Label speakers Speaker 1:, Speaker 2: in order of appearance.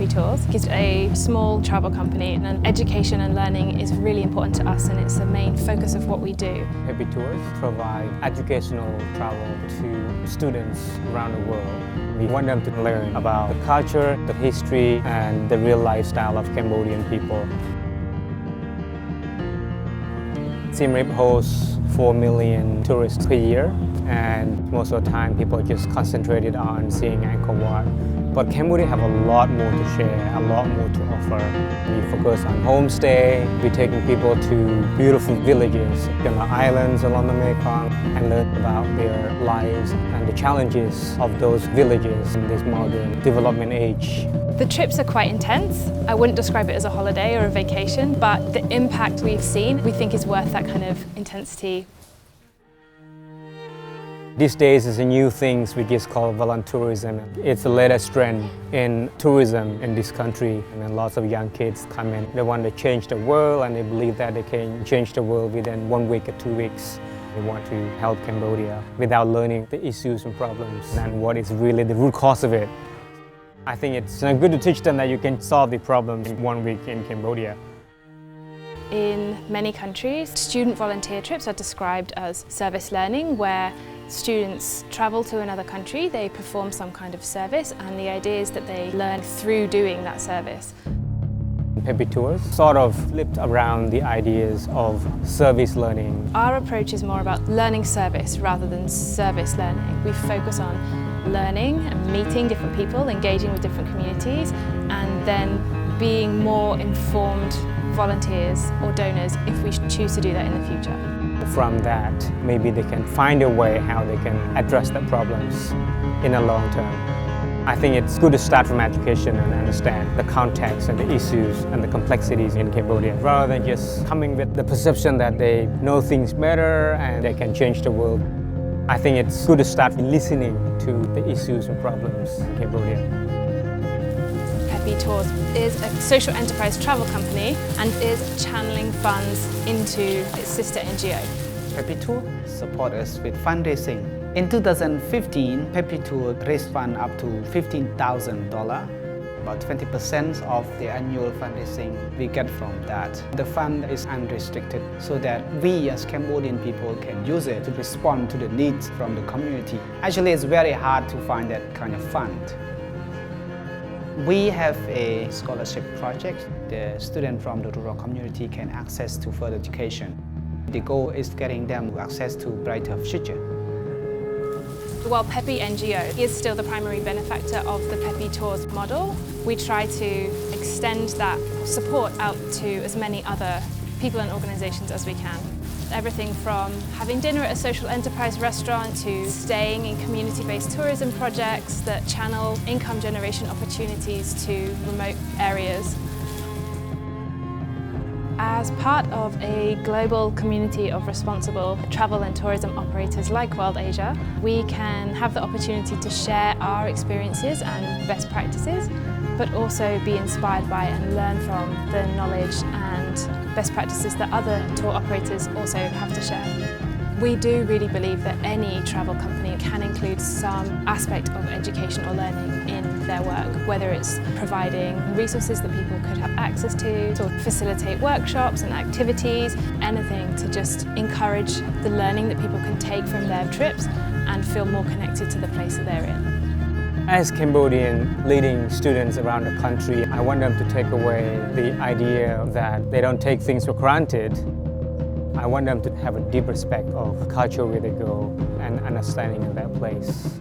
Speaker 1: PEPY Tours. It's a small travel company, and education and learning is really important to us, and it's the main focus of what we do.
Speaker 2: PEPY Tours provide educational travel to students around the world. We want them to learn about the culture, the history, and the real lifestyle of Cambodian people. Siem Reap hosts 4 million tourists per year, and most of the time people just concentrated on seeing Angkor Wat. But Cambodia have a lot more to share, a lot more to offer. We focus on homestay, we're taking people to beautiful villages on the islands along the Mekong and learn about their lives and the challenges of those villages in this modern development age.
Speaker 1: The trips are quite intense. I wouldn't describe it as a holiday or a vacation, but the impact we've seen, we think is worth that kind of intensity.
Speaker 2: These days is a new thing which is called volunteerism. It's the latest trend in tourism in this country. And then lots of young kids come in. They want to change the world, and they believe that they can change the world within 1 week or 2 weeks. They want to help Cambodia without learning the issues and problems and what is really the root cause of it. I think it's good to teach them that you can solve the problems in 1 week in Cambodia.
Speaker 1: In many countries, student volunteer trips are described as service learning, where students travel to another country, they perform some kind of service, and the idea is that they learn through doing that service.
Speaker 2: PEPY Tours sort of flipped around the ideas of service learning.
Speaker 1: Our approach is more about learning service rather than service learning. We focus on learning and meeting different people, engaging with different communities, and then being more informed volunteers or donors if we choose to do that in the future.
Speaker 2: From that, maybe they can find a way how they can address the problems in the long term. I think it's good to start from education and understand the context and the issues and the complexities in Cambodia, rather than just coming with the perception that they know things better and they can change the world. I think it's good to start listening to the issues and problems in Cambodia.
Speaker 1: PEPY Tours is a social enterprise travel company and is channeling funds into its sister NGO.
Speaker 3: PEPY Tour support us with fundraising. In 2015, PEPY Tour raised funds up to $15,000. About 20% of the annual fundraising we get from that. The fund is unrestricted so that we as Cambodian people can use it to respond to the needs from the community. Actually, it's very hard to find that kind of fund. We have a scholarship project. The students from the rural community can access to further education. The goal is getting them access to brighter future.
Speaker 1: While PEPY NGO is still the primary benefactor of the PEPY Tours model, we try to extend that support out to as many other people and organisations as we can. Everything from having dinner at a social enterprise restaurant to staying in community-based tourism projects that channel income generation opportunities to remote areas. As part of a global community of responsible travel and tourism operators like World Asia, we can have the opportunity to share our experiences and best practices, but also be inspired by and learn from the knowledge and best practices that other tour operators also have to share. We do really believe that any travel company can include some aspect of education or learning in their work, whether it's providing resources that people could have access to, or facilitate workshops and activities, anything to just encourage the learning that people can take from their trips and feel more connected to the place that they're in.
Speaker 2: As Cambodian leading students around the country, I want them to take away the idea that they don't take things for granted. I want them to have a deep respect of culture where they go and understanding of that place.